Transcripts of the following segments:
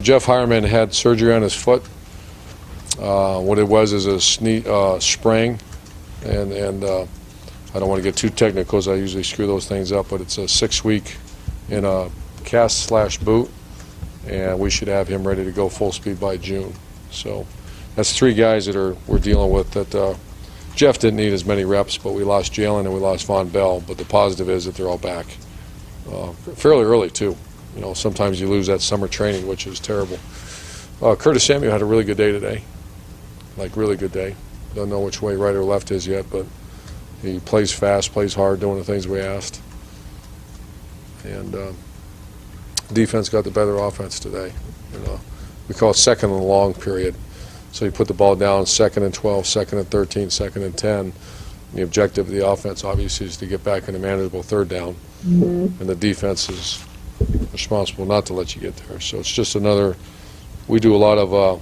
Jeff Hireman had surgery on his foot. What it was is a sprain, and I don't want to get too technical because I usually screw those things up, but it's a 6-week in a cast/boot, and we should have him ready to go full speed by June. So that's 3 guys that we're dealing with. That Jeff didn't need as many reps, but we lost Jalen and we lost Von Bell. But the positive is that they're all back fairly early too. You know, sometimes you lose that summer training, which is terrible. Curtis Samuel had a really good day today, like really good day. Don't know which way right or left is yet, but he plays fast, plays hard, doing the things we asked. And defense got the better offense today. You know, we call it second and long period. So you put the ball down, 2nd and 12, 2nd and 13, 2nd and 10. The objective of the offense, obviously, is to get back in a manageable 3rd down. And the defense is responsible not to let you get there. So it's just another, we do a lot of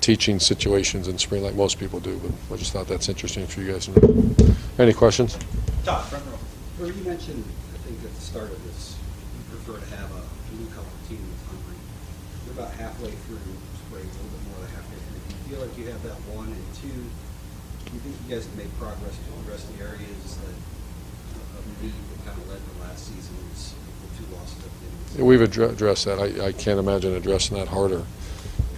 teaching situations in spring like most people do, but I just thought that's interesting for you guys to know. Any questions? Todd, front row. You mentioned, I think at the start of this, you prefer to have a blue collar team that's hungry. You're about halfway through spring, a little bit more than halfway through. Do you feel like you have that 1 and 2? Do you think you guys have made progress to address the areas of need that kind of led to last season's 2 losses at the end of the season? We've addressed that. I can't imagine addressing that harder.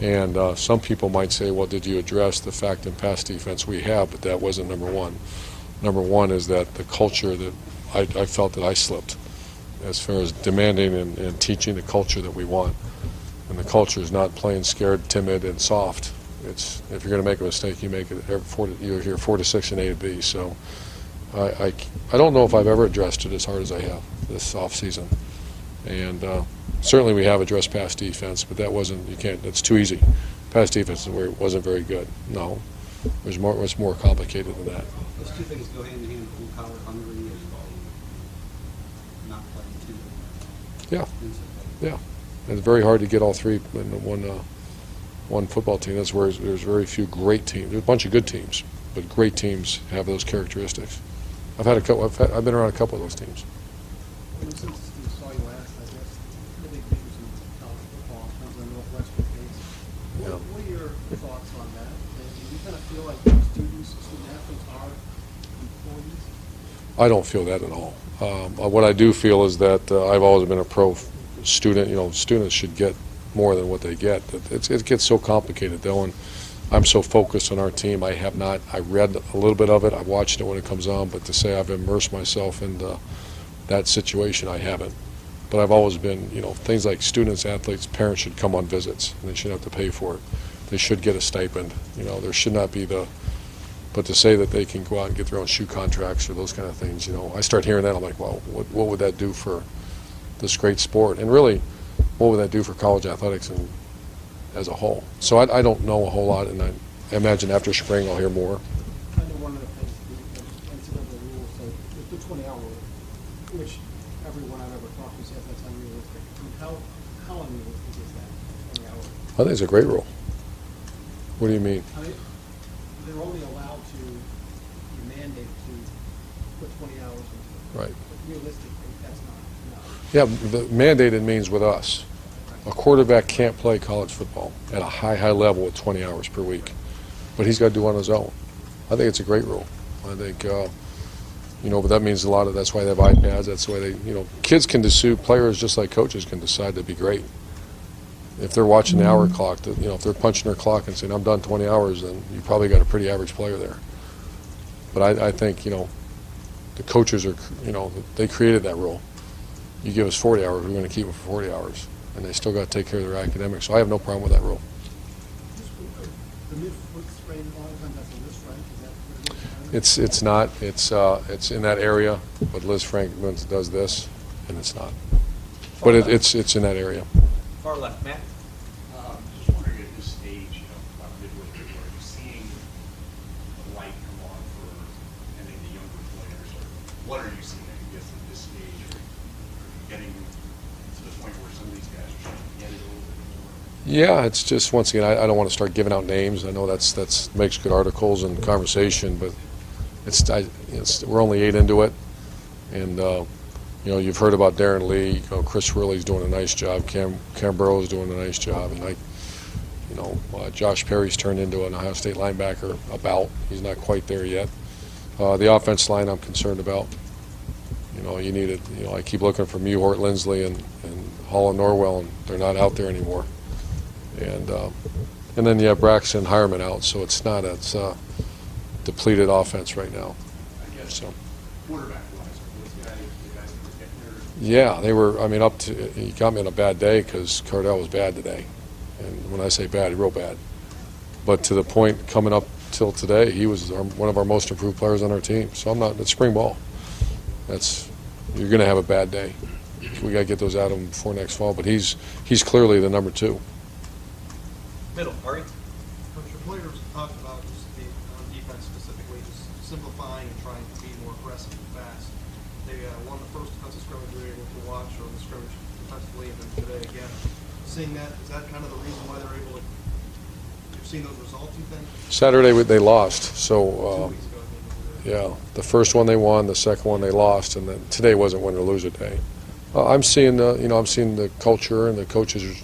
And some people might say, well, did you address the fact in pass defense we have? But that wasn't number one. Number one is that the culture that I felt that I slipped as far as demanding and teaching the culture that we want. And the culture is not playing scared, timid, and soft. It's, if you're going to make a mistake, you make it. You're here 4 to 6 and A to B. So I don't know if I've ever addressed it as hard as I have this off season. And certainly we have addressed pass defense, but that wasn't, you can't, it's too easy. Pass defense wasn't very good. No, it was more complicated than that. Those 2 things go hand in hand, blue collar, hungry, and not playing too. Yeah, yeah. It's very hard to get all 3 in one football team. That's where there's very few great teams. There's a bunch of good teams, but great teams have those characteristics. I've had a couple. I've been around a couple of those teams. Since we saw you last, I guess the big news in college football in terms of the Northwestern case. What are your thoughts on that? Do you kind of feel like student athletes are employees? I don't feel that at all. What I do feel is that I've always been a pro student. You know, students should get more than what they get. It gets so complicated though, and I'm so focused on our team. I have not. I read a little bit of it. I watched it when it comes on, but to say I've immersed myself in that situation, I haven't. But I've always been, you know, things like students, athletes, parents should come on visits, and they shouldn't have to pay for it. They should get a stipend. You know, there should not be but to say that they can go out and get their own shoe contracts or those kind of things, you know, I start hearing that, I'm like, well, what would that do for this great sport? And really, what would that do for college athletics as a whole? So I don't know a whole lot, and I imagine after spring I'll hear more. I know one of the things, the NCAA rule, so the 20-hour rule, which everyone I've ever talked to says that's unrealistic. I mean, how unrealistic is that, 20 hours? I think it's a great rule. What do you mean? I mean, they're only allowed to be mandated to put 20 hours into it. Right. But realistically, that's not enough. Yeah, the mandated means with us. A quarterback can't play college football at a high level with 20 hours per week, but he's got to do it on his own. I think it's a great rule. I think, you know, but that means that's why they have iPads. That's why they, you know, kids can decide, players just like coaches can decide to be great. If they're watching the hour clock, you know, if they're punching their clock and saying, I'm done 20 hours, then you probably got a pretty average player there. But I think, you know, the coaches are, you know, they created that rule. You give us 40 hours, we're going to keep them for 40 hours. And they still got to take care of their academics. So I have no problem with that rule. The mid-foot sprain, a lot of times that's a Liz Frank. Is that It's not. It's in that area, but Liz Frank does this, and it's not. But it's in that area. Far left, Matt. Just wondering at this stage, you know, about midway through, are you seeing the light come on for any of the younger players? Or what are you seeing, I guess, at this stage? Are you getting to the point where some of these guys are starting to get it a little bit more? Yeah, it's just, once again, I don't want to start giving out names. I know that's makes good articles and conversation, but we're only 8 into it, and You know, you've heard about Darren Lee. You know, Chris Worley's doing a nice job. Cam Burrow's doing a nice job, and Josh Perry's turned into an Ohio State linebacker. He's not quite there yet. The offense line I'm concerned about. You know, I keep looking for Mewhort, Lindsley, and Hall and Norwell, and they're not out there anymore. And then you have Braxton Hireman out, so it's a depleted offense right now. I guess So. quarterback-wise, the guys that were getting there. Yeah, they were. I mean, he got me on a bad day because Cardell was bad today, and when I say bad, real bad. But to the point coming up till today, he was one of our most improved players on our team. So it's spring ball. You're going to have a bad day. We got to get those out of him before next fall. But he's clearly the number 2. Middle, Ari? Coach, your players talked about just on defense specifically, just simplifying and trying to be more aggressive and fast. They won the first defensive scrimmage we were able to watch, or the scrimmage defensively, and then today again. Seeing that, is that kind of the reason why they're able to? You've seen those results, you think? Saturday they lost. 2 So weeks ago, I mean, yeah, the first one they won, the second one they lost, and then today wasn't win or lose a day. I'm seeing the culture and the coaches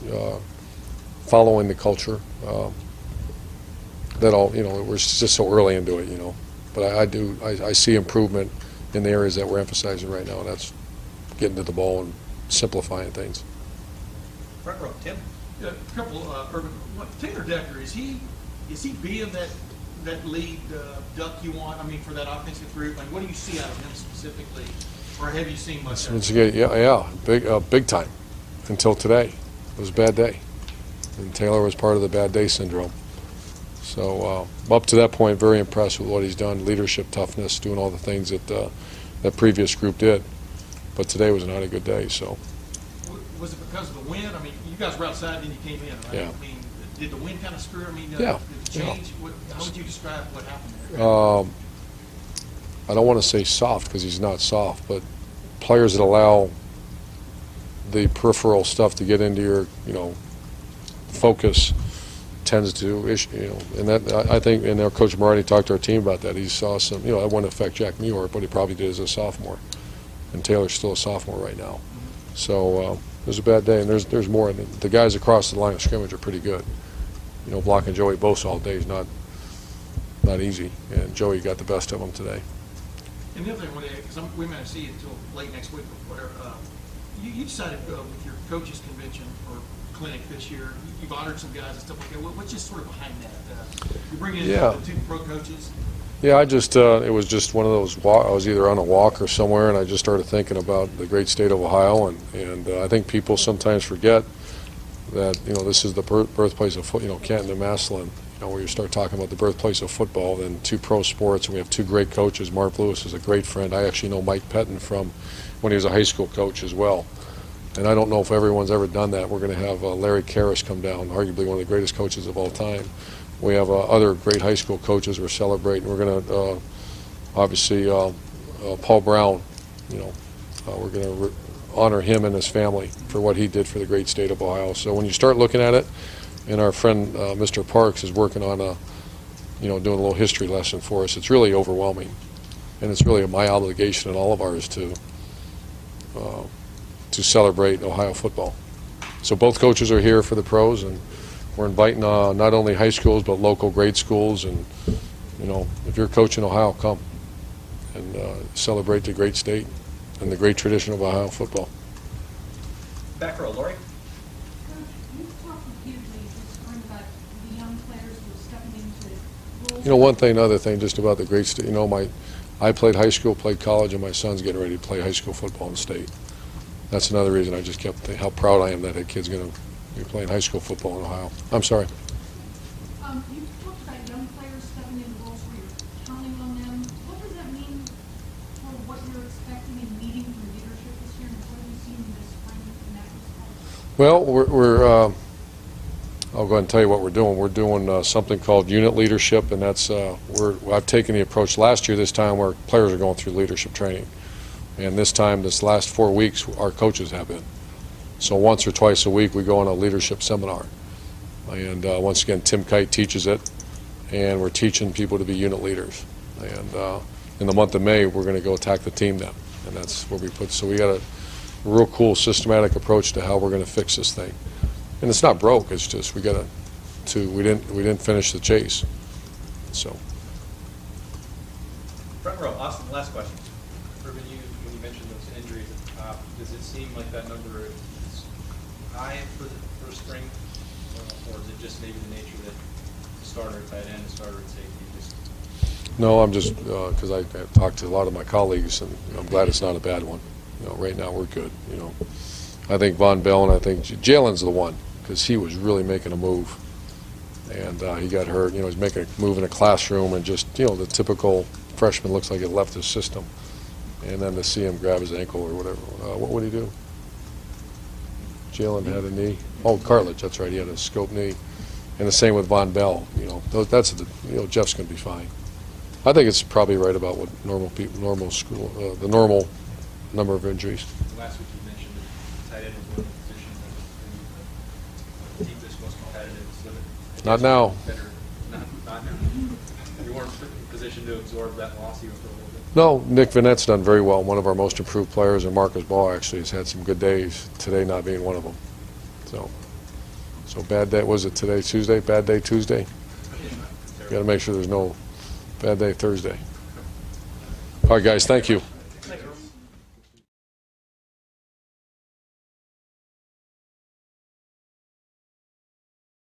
following the culture. We're just so early into it, But I see improvement in the areas that we're emphasizing right now, and that's getting to the ball and simplifying things. Front row, Tim? Yeah, a couple, Urban. Taylor Decker, is he being that lead duck you want? I mean, for that offensive group, like, what do you see out of him specifically, or have you seen much? It's good, yeah, big time. Until today, it was a bad day, and Taylor was part of the bad day syndrome. So up to that point, very impressed with what he's done, leadership, toughness, doing all the things that that previous group did. But today was not a good day. So. Was it because of the wind? I mean, you guys were outside, then you came in, right? Yeah. I mean, did the wind kind of screw? I mean, Yeah. did it change? How would you describe what happened there? I don't want to say soft because he's not soft, but players that allow the peripheral stuff to get into your, focus tends to, and that I think, and our coach Marty talked to our team about that. He saw some, that wouldn't affect Jack Mewhort, but he probably did as a sophomore, and Taylor's still a sophomore right now. So it was a bad day, and there's more. And the guys across the line of scrimmage are pretty good. Blocking Joey Bosa all day is not easy, and Joey got the best of them today. And the other thing, because we may not see you until late next week or whatever, you decided with your coaches convention or clinic this year, you've honored some guys and stuff like that. What's just sort of behind that? You bring in the 2 pro coaches. Yeah, it was just one of those. I was either on a walk or somewhere, and I just started thinking about the great state of Ohio, and I think people sometimes forget that this is the birthplace of Canton and Massillon. Where you start talking about the birthplace of football, then 2 pro sports, and we have 2 great coaches. Mark Lewis is a great friend. I actually know Mike Pettin from when he was a high school coach as well. And I don't know if everyone's ever done that. We're going to have Larry Karras come down, arguably one of the greatest coaches of all time. We have other great high school coaches we're celebrating. We're going to, obviously, Paul Brown, we're going to honor him and his family for what he did for the great state of Ohio. So when you start looking at it, and our friend Mr. Parks is working on doing a little history lesson for us, it's really overwhelming. And it's really my obligation and all of ours to celebrate Ohio football. So both coaches are here for the pros, and we're inviting not only high schools but local grade schools, and if you're coaching Ohio, come and celebrate the great state and the great tradition of Ohio football. Back row, Lori? You've talked repeatedly this spring about the young players who are stepping into roles. One thing, another thing, just about the great state. I played high school, played college, and my son's getting ready to play high school football in the state. That's another reason I just kept how proud I am that that kid's going to be playing high school football in Ohio. I'm sorry. You've talked about young players stepping into roles where you're counting on them. What does that mean for what you're expecting and needing from leadership this year, and what have you seen this spring in that respect? Well, I'll go ahead and tell you what we're doing. We're doing something called unit leadership, and that's I've taken the approach last year, this time, where players are going through leadership training. And this time, this last 4 weeks, our coaches have been. So once or twice a week, we go on a leadership seminar. And once again, Tim Kite teaches it, and we're teaching people to be unit leaders. And in the month of May, we're going to go attack the team then. and that's where we put. So we got a real cool systematic approach to how we're going to fix this thing. And it's not broke. It's just we got we didn't finish the chase. So. Front row, Austin, last question. Urban, when you mentioned those injuries at the top, does it seem like that number is high for spring, or is it just maybe the nature that the starter at tight end, the starter at safety, just? No, I'm just because I've talked to a lot of my colleagues, and I'm glad it's not a bad one. Right now we're good. I think Von Bell and I think Jalen's the one because he was really making a move, and he got hurt. He's making a move in a classroom, and just the typical freshman looks like it left his system, and then to see him grab his ankle or whatever. What would he do? Jalen had a knee. Oh, cartilage. That's right. He had a scope knee, and the same with Von Bell. That's Jeff's going to be fine. I think it's probably right about what normal school, the normal number of injuries. Last week you mentioned that tight end was one of the positions that the deepest, most competitive. So that Not now. Not now. You weren't in a position to absorb that loss even for a little bit. No, Nick Vinette's done very well. One of our most improved players, and Marcus Ball actually has had some good days. Today not being one of them. So bad day. Was it today Tuesday? Bad day Tuesday. Got to make sure there's no bad day Thursday. All right, guys. Thank you.